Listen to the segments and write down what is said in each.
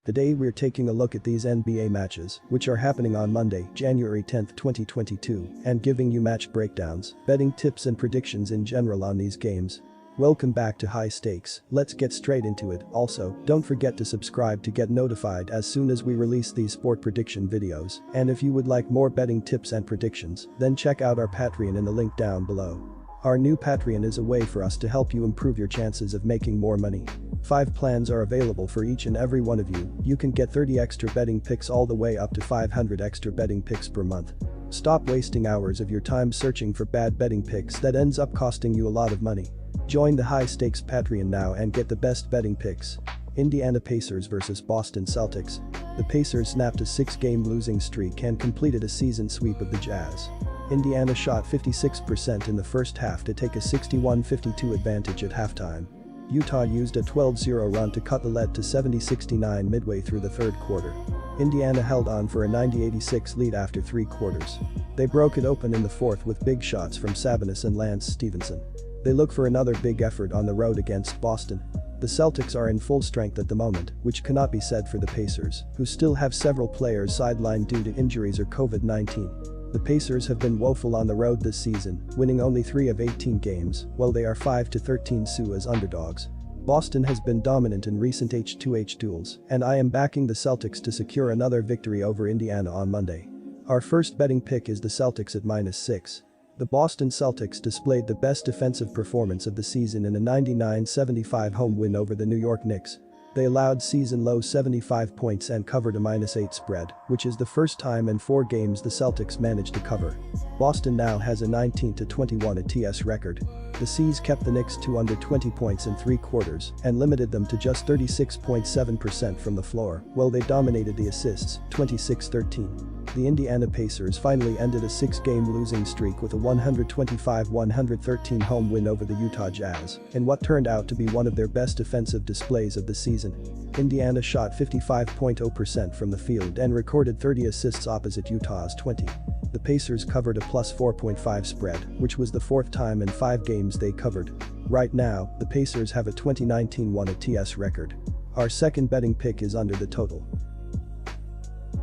Today we're taking a look at these NBA matches, which are happening on Monday, January 10, 2022, and giving you match breakdowns, betting tips and predictions in general on these games. Welcome back to High Stakes, let's get straight into it. Also, don't forget to subscribe to get notified as soon as we release these sport prediction videos, and if you would like more betting tips and predictions, then check out our Patreon in the link down below. Our new Patreon is a way for us to help you improve your chances of making more money. 5 plans are available for each and every one of you. You can get 30 extra betting picks all the way up to 500 extra betting picks per month. Stop wasting hours of your time searching for bad betting picks that ends up costing you a lot of money. Join the High Stakes Patreon now and get the best betting picks. Indiana Pacers vs Boston Celtics. The Pacers snapped a 6-game losing streak and completed a season sweep of the Jazz. Indiana shot 56% in the first half to take a 61-52 advantage at halftime. Utah used a 12-0 run to cut the lead to 70-69 midway through the third quarter. Indiana held on for a 90-86 lead after 3 quarters. They broke it open in the fourth with big shots from Sabonis and Lance Stevenson. They look for another big effort on the road against Boston. The Celtics are in full strength at the moment, which cannot be said for the Pacers, who still have several players sidelined due to injuries or COVID-19. The Pacers have been woeful on the road this season, winning only 3 of 18 games, while they are 5-13 as underdogs. Boston has been dominant in recent H2H duels, and I am backing the Celtics to secure another victory over Indiana on Monday. Our first betting pick is the Celtics at -6. The Boston Celtics displayed the best defensive performance of the season in a 99-75 home win over the New York Knicks. They allowed season-low 75 points and covered a -8 spread, which is the first time in 4 games the Celtics managed to cover. Boston now has a 19-21 ATS record. The C's kept the Knicks to under 20 points in 3 quarters and limited them to just 36.7% from the floor, while they dominated the assists, 26-13. The Indiana Pacers finally ended a 6-game losing streak with a 125-113 home win over the Utah Jazz, in what turned out to be one of their best defensive displays of the season. Indiana shot 55.0% from the field and recorded 30 assists opposite Utah's 20. The Pacers covered a +4.5 spread, which was the 4th time in 5 games they covered. Right now, the Pacers have a 2019-1 ATS record. Our second betting pick is under the total.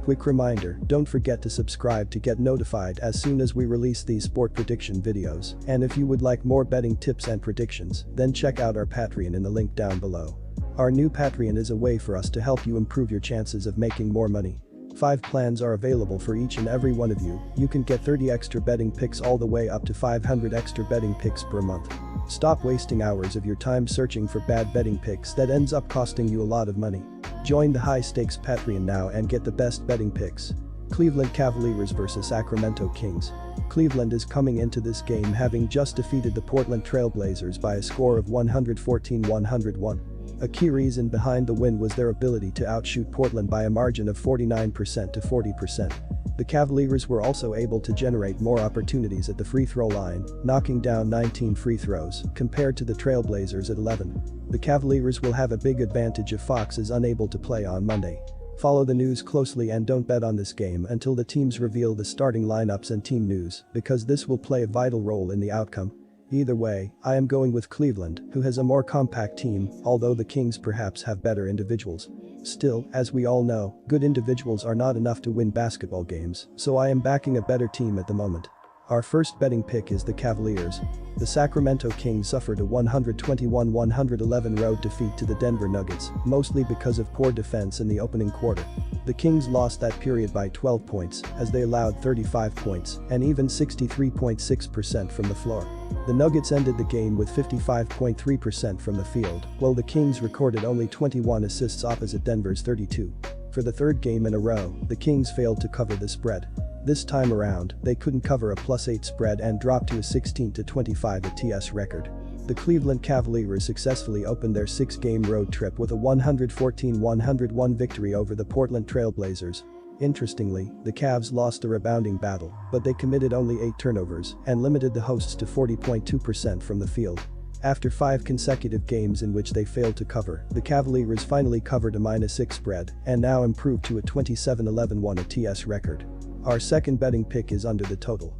Quick reminder, don't forget to subscribe to get notified as soon as we release these sport prediction videos, and if you would like more betting tips and predictions, then check out our Patreon in the link down below. Our new Patreon is a way for us to help you improve your chances of making more money. 5 plans are available for each and every one of you. You can get 30 extra betting picks all the way up to 500 extra betting picks per month. Stop wasting hours of your time searching for bad betting picks that ends up costing you a lot of money. Join the High Stakes Patreon now and get the best betting picks. Cleveland Cavaliers vs Sacramento Kings. Cleveland is coming into this game having just defeated the Portland Trail Blazers by a score of 114-101. A key reason behind the win was their ability to outshoot Portland by a margin of 49% to 40%. The Cavaliers were also able to generate more opportunities at the free throw line, knocking down 19 free throws, compared to the Trailblazers at 11. The Cavaliers will have a big advantage if Fox is unable to play on Monday. Follow the news closely and don't bet on this game until the teams reveal the starting lineups and team news, because this will play a vital role in the outcome. Either way, I am going with Cleveland, who has a more compact team, although the Kings perhaps have better individuals. Still, as we all know, good individuals are not enough to win basketball games, so I am backing a better team at the moment. Our first betting pick is the Cavaliers. The Sacramento Kings suffered a 121-111 road defeat to the Denver Nuggets, mostly because of poor defense in the opening quarter. The Kings lost that period by 12 points, as they allowed 35 points and even 63.6% from the floor. The Nuggets ended the game with 55.3% from the field, while the Kings recorded only 21 assists opposite Denver's 32. For the 3rd game in a row, the Kings failed to cover the spread. This time around, they couldn't cover a +8 spread and dropped to a 16-25 ATS record. The Cleveland Cavaliers successfully opened their 6-game road trip with a 114-101 victory over the Portland Trail Blazers. Interestingly, the Cavs lost the rebounding battle, but they committed only 8 turnovers and limited the hosts to 40.2% from the field. After 5 consecutive games in which they failed to cover, the Cavaliers finally covered a -6 spread and now improved to a 27-11-1 ATS record. Our second betting pick is under the total.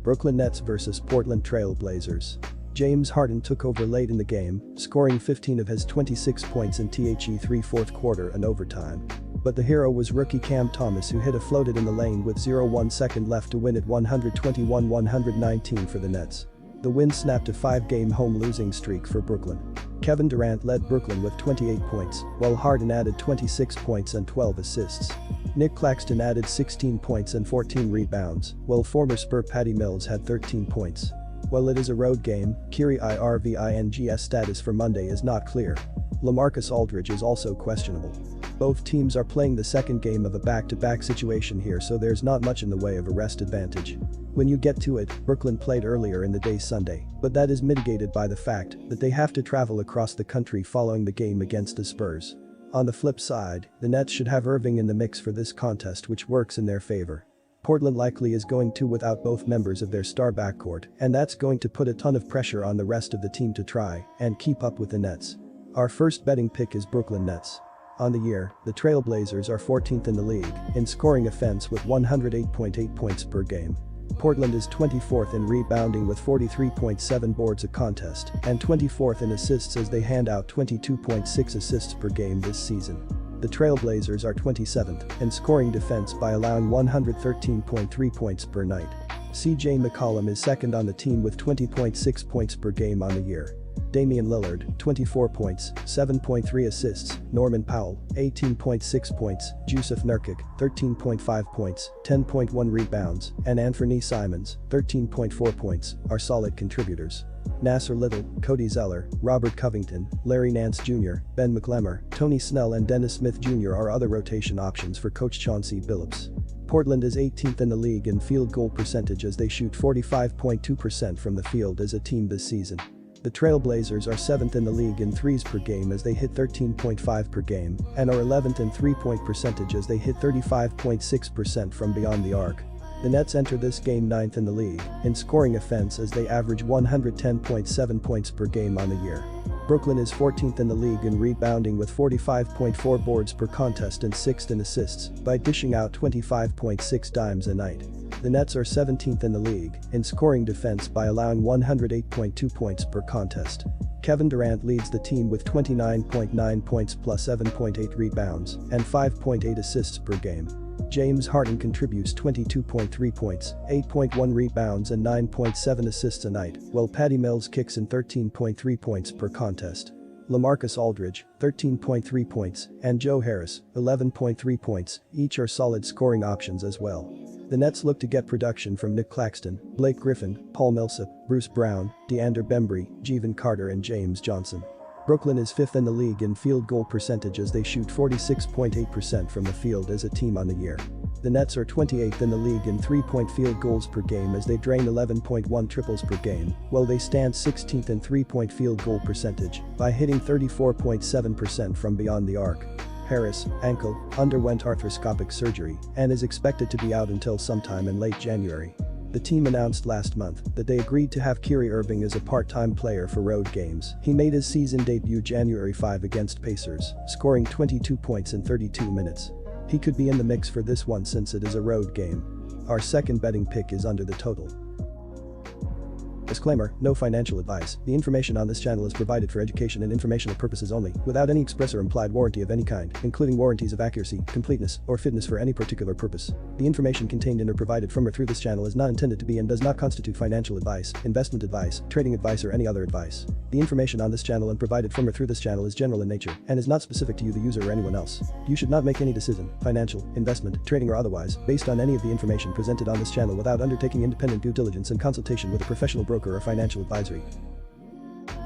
Brooklyn Nets vs Portland Trail Blazers. James Harden took over late in the game, scoring 15 of his 26 points in the 3 fourth quarter and overtime. But the hero was rookie Cam Thomas, who hit a floated in the lane with 0.1 second left to win at 121-119 for the Nets. The win snapped a 5-game home losing streak for Brooklyn. Kevin Durant led Brooklyn with 28 points, while Harden added 26 points and 12 assists. Nick Claxton added 16 points and 14 rebounds, while former Spur Patty Mills had 13 points. While it is a road game, Kyrie Irving's status for Monday is not clear. LaMarcus Aldridge is also questionable. Both teams are playing the second game of a back-to-back situation here, so there's not much in the way of a rest advantage. When you get to it, Brooklyn played earlier in the day Sunday, but that is mitigated by the fact that they have to travel across the country following the game against the Spurs. On the flip side, the Nets should have Irving in the mix for this contest, which works in their favor. Portland likely is going to without both members of their star backcourt, and that's going to put a ton of pressure on the rest of the team to try and keep up with the Nets. Our first betting pick is Brooklyn Nets. On the year, the Trailblazers are 14th in the league in scoring offense with 108.8 points per game. Portland is 24th in rebounding with 43.7 boards a contest and 24th in assists as they hand out 22.6 assists per game this season. The Trailblazers are 27th in scoring defense by allowing 113.3 points per night. CJ McCollum is second on the team with 20.6 points per game on the year. Damian Lillard, 24 points, 7.3 assists, Norman Powell, 18.6 points, Jusuf Nurkic, 13.5 points, 10.1 rebounds, and Anthony Simons, 13.4 points, are solid contributors. Nasser Little, Cody Zeller, Robert Covington, Larry Nance Jr., Ben McLemore, Tony Snell and Dennis Smith Jr. are other rotation options for coach Chauncey Billups. Portland is 18th in the league in field goal percentage as they shoot 45.2% from the field as a team this season. The Trailblazers are 7th in the league in threes per game as they hit 13.5 per game and are 11th in three-point percentage as they hit 35.6% from beyond the arc. The Nets enter this game 9th in the league in scoring offense as they average 110.7 points per game on the year. Brooklyn is 14th in the league in rebounding with 45.4 boards per contest and 6th in assists by dishing out 25.6 dimes a night. The Nets are 17th in the league in scoring defense by allowing 108.2 points per contest. Kevin Durant leads the team with 29.9 points plus 7.8 rebounds and 5.8 assists per game. James Harden contributes 22.3 points, 8.1 rebounds and 9.7 assists a night, while Patty Mills kicks in 13.3 points per contest. LaMarcus Aldridge, 13.3 points, and Joe Harris, 11.3 points, each are solid scoring options as well. The Nets look to get production from Nick Claxton, Blake Griffin, Paul Millsap, Bruce Brown, DeAndre Bembry, Jevon Carter and James Johnson. Brooklyn is 5th in the league in field goal percentage as they shoot 46.8% from the field as a team on the year. The Nets are 28th in the league in three-point field goals per game as they drain 11.1 triples per game, while they stand 16th in three-point field goal percentage by hitting 34.7% from beyond the arc. Harris, ankle, underwent arthroscopic surgery and is expected to be out until sometime in late January. The team announced last month that they agreed to have Kyrie Irving as a part-time player for road games. He made his season debut January 5 against Pacers, scoring 22 points in 32 minutes. He could be in the mix for this one since it is a road game. Our second betting pick is under the total. Disclaimer, no financial advice. The information on this channel is provided for education and informational purposes only, without any express or implied warranty of any kind, including warranties of accuracy, completeness, or fitness for any particular purpose. The information contained in or provided from or through this channel is not intended to be and does not constitute financial advice, investment advice, trading advice or any other advice. The information on this channel and provided from or through this channel is general in nature and is not specific to you the user or anyone else. You should not make any decision, financial, investment, trading or otherwise, based on any of the information presented on this channel without undertaking independent due diligence and consultation with a professional broker or financial advisory.